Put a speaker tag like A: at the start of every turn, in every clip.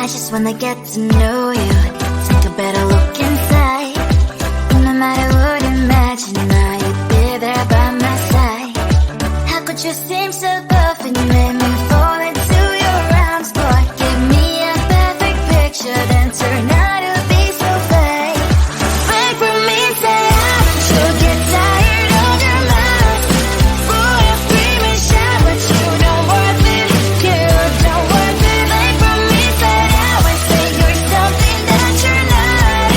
A: I just wanna get to know you, take a better look inside. No matter what, imagine now you'd be there by my side. How could you seem so tough and you made me fall into your arms? Boy, give me a perfect picture, then turn out to be so fake. Fake for me, say you'll get tired of your mouth. Full of scream and shout, but you don't worth it. You don't worth it. Fake for me, say you're something that you're not.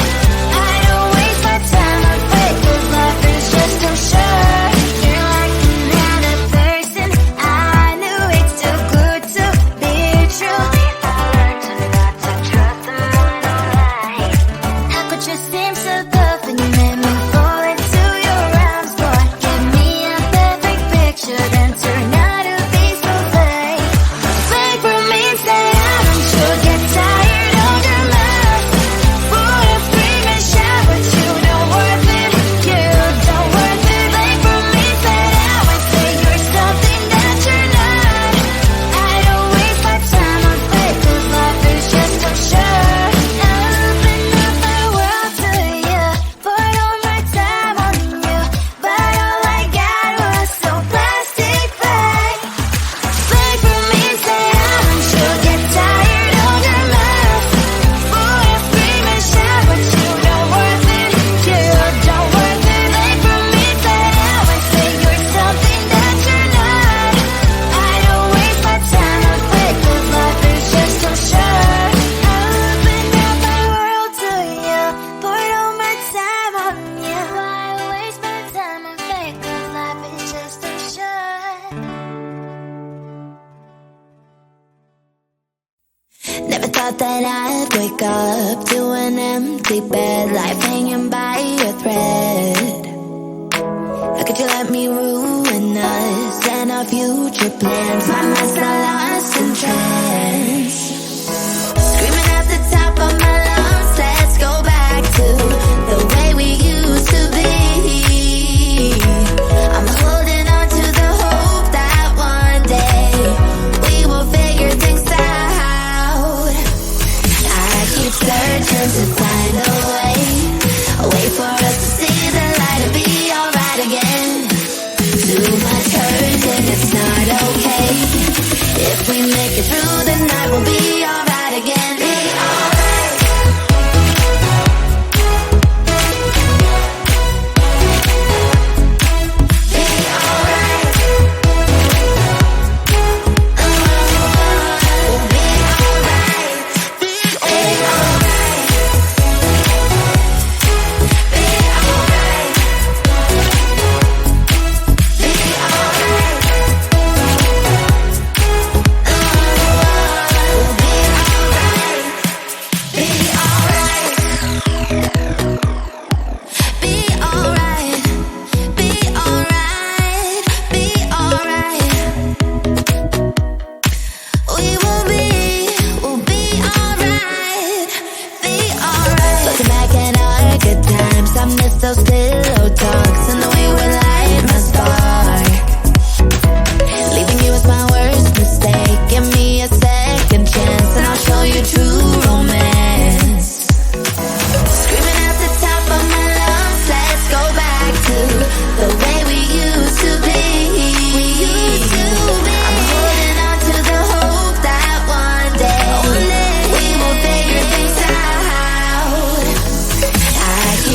A: I don't waste my time on fake, 'cause life is just too short. You're like another person. I knew it's too good to be true. I learned to not to trust them when I lie. How could you seem so tough and you made me fall into your arms? Boy, give me a perfect picture, then turn out to be so fake. Fake for me, say you'll get tired of your mouth. Full of scream and shout, but you don't worth it. You don't worth it. Fake for me, say you're something that you're not. I don't waste my time on fake, 'cause life is just too short. Open up my world to you, put all my time on you, but all I got was so plastic fake. Fake for me, say you'll get tired of your mouth. Full of scream and shout, but you don't worth it. You don't worth it. Fake for me, say you're something that you're not. I don't waste my time on fake, 'cause life is just too short. Open up my world to you, put all my time on you. Why waste my time on fake, 'cause life is just too short. Never thought that I'd wake up to an empty bed, life hanging by a thread. How could you let me ruin us and our future plans? My mind's not lost in trance. Screaming at the top of my lungs, let's go back to the way we used to be. I'm holding on to the hope that one day we will figure things out. I keep searching to find a way for us to see the light and be alright again. Too much hurt and it's not okay. If we make it through the night, we'll be alright again. Be alright. Be alright. We'll be alright. Be alright. Be alright. Be alright. We'll be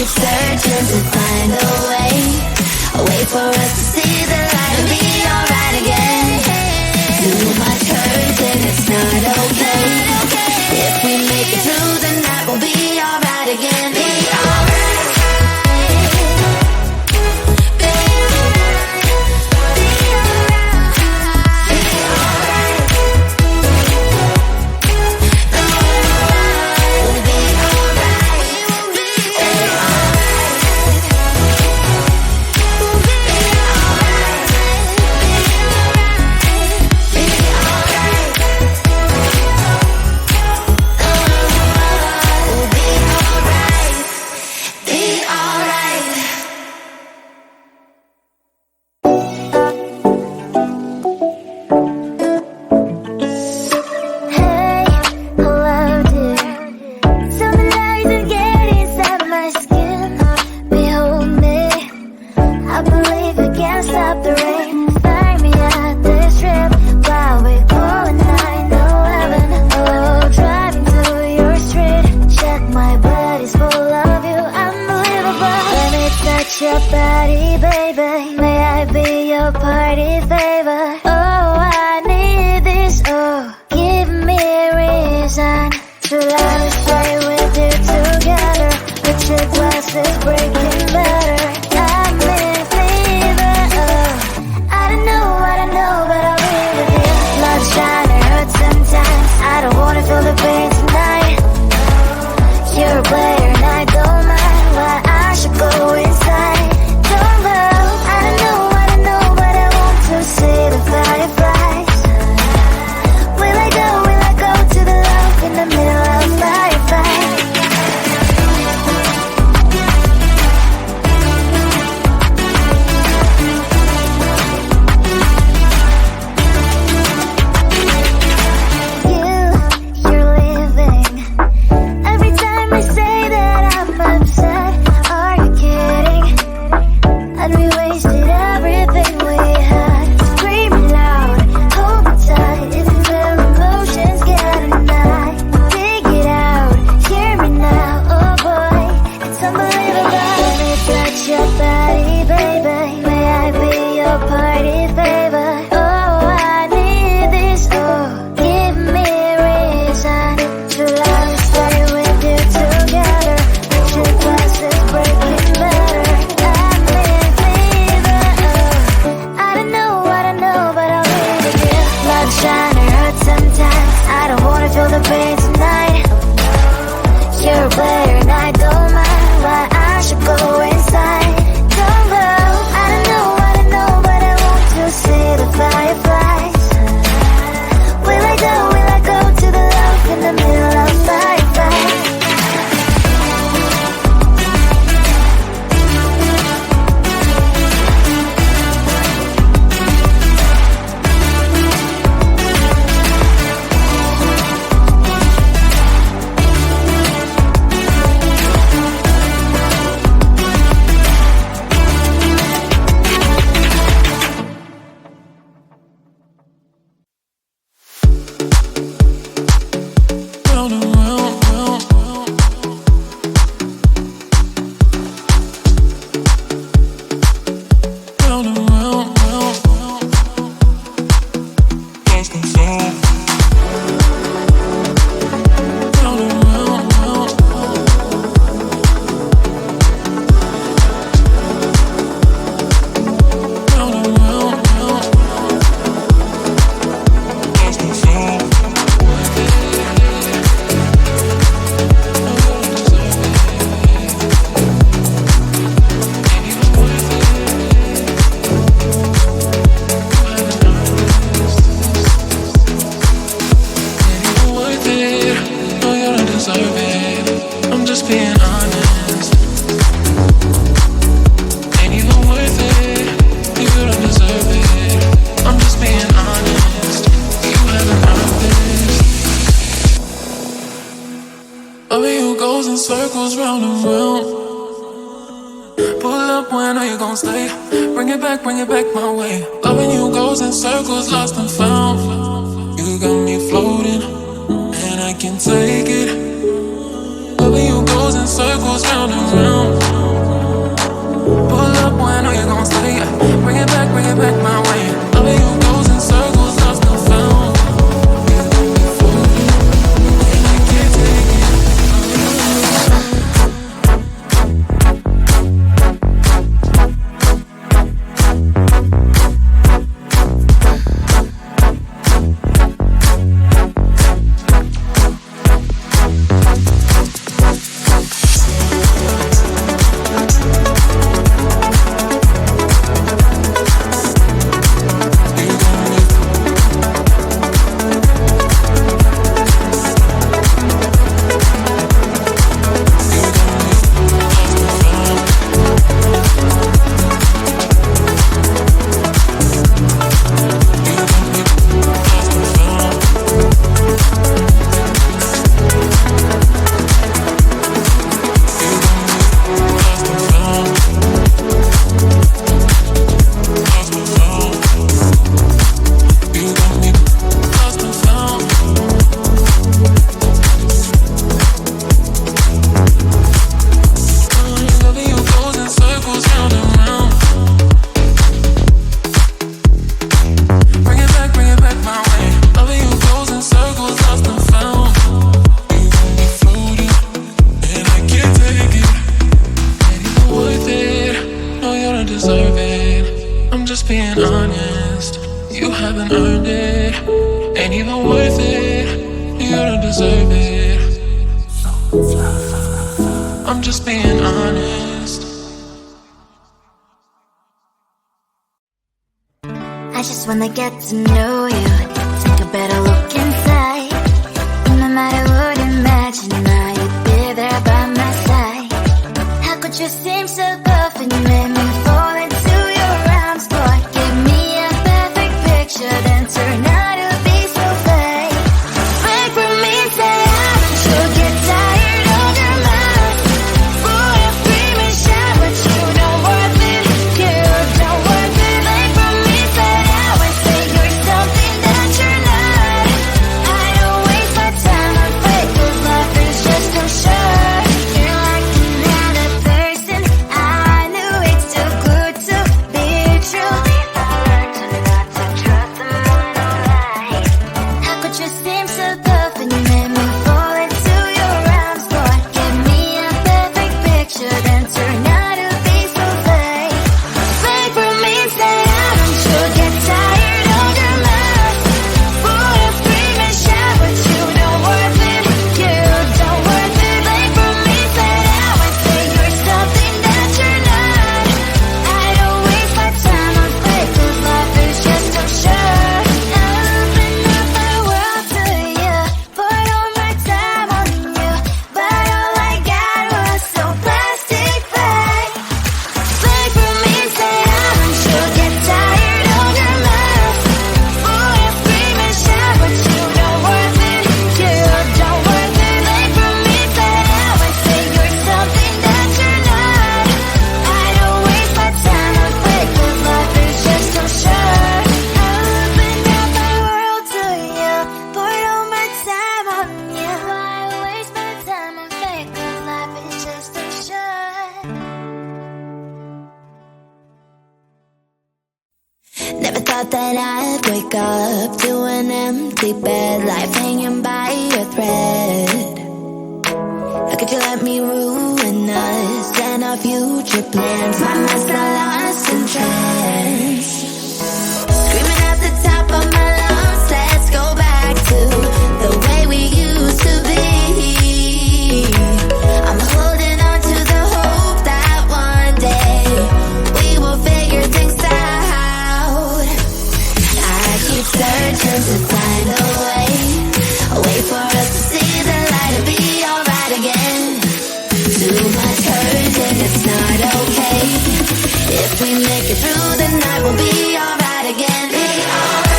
A: searching to find a
B: deserve it. I'm just being honest. Ain't even worth it. You don't deserve it. I'm just being honest. You haven't earned this. Loving you goes in circles round and round. Pull up when are you gon' stay? Bring it back my way. Loving you goes in circles, lost and found. You got me floating, and I can take it. Loving you goes in circles round and round. Pull up when are you gon' stay? Bring it back my way. Loving you goes in circles, lost and found. You got me floating, and I can't take it.
A: Get to know you, take a better look inside. No matter what, imagine now you'd be there by my side. How could you seem so tough and you made me fall into your arms? Boy, give me a perfect picture, then turn out to be so fake. Break from me, say you'll get tired of your mouth. Boy, I'm screaming, shout, but you don't worth it. You don't worth it. Break from me, say you're something that you're not. I don't waste my time on fake, 'cause life is just too short. You're like another person. I knew it's too good to be true. I learned not to trust someone alive. How could you seem so tough and you made me fall into your arms? Boy, give me a perfect picture, then turn out to be so fake. Fake from me, say you'll get tired of your mouth. Boy, I'm screaming, shout, but you don't worth it. You don't worth it. Fake from me, say you're something that you're not. I don't waste my time on fake, 'cause life is just too short. Open up my world to you, poured all my time on you, but all I got was some plastic bag. Fake from me, say you'll get tired of your mouth. Boy, I'm screaming, shout, but you don't worth it. You don't worth it. Fake from me, say you're something that you're not. I don't waste my time on fake, 'cause life is just too short. Open up my world to you, poured all my time on you. Why waste my time on fake, 'cause life is just too short. Never thought that I'd wake up to an empty bed, life hanging by a thread. How could you let me ruin us and our future plans? My mind's not lost in trance. Screaming at the top of my lungs, let's go back to the way we used to be. I'm holding on to the hope that one day we will figure things out. I keep searching to find a way for us to see the light and be all make it through the night, we'll be alright again. Be alright.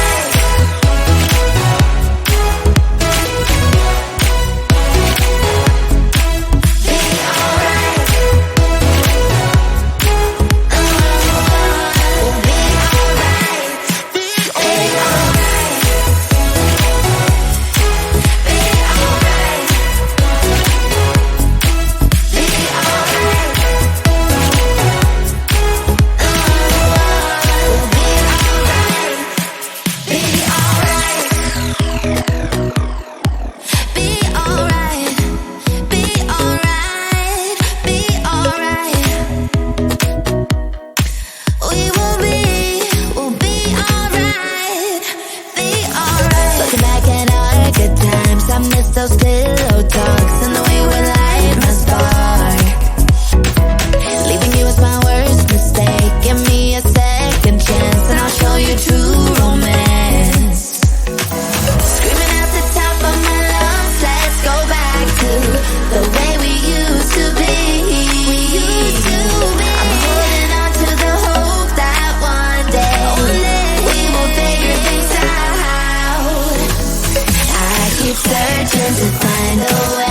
C: Those pillow talks and the way we light my spark. Leaving you was my worst mistake. Give me a second chance and I'll show you true romance. Screaming at the top of my lungs, let's go back to the way we used to be. I'm holding on to the hope that one day we will figure things out. I keep searching to find a way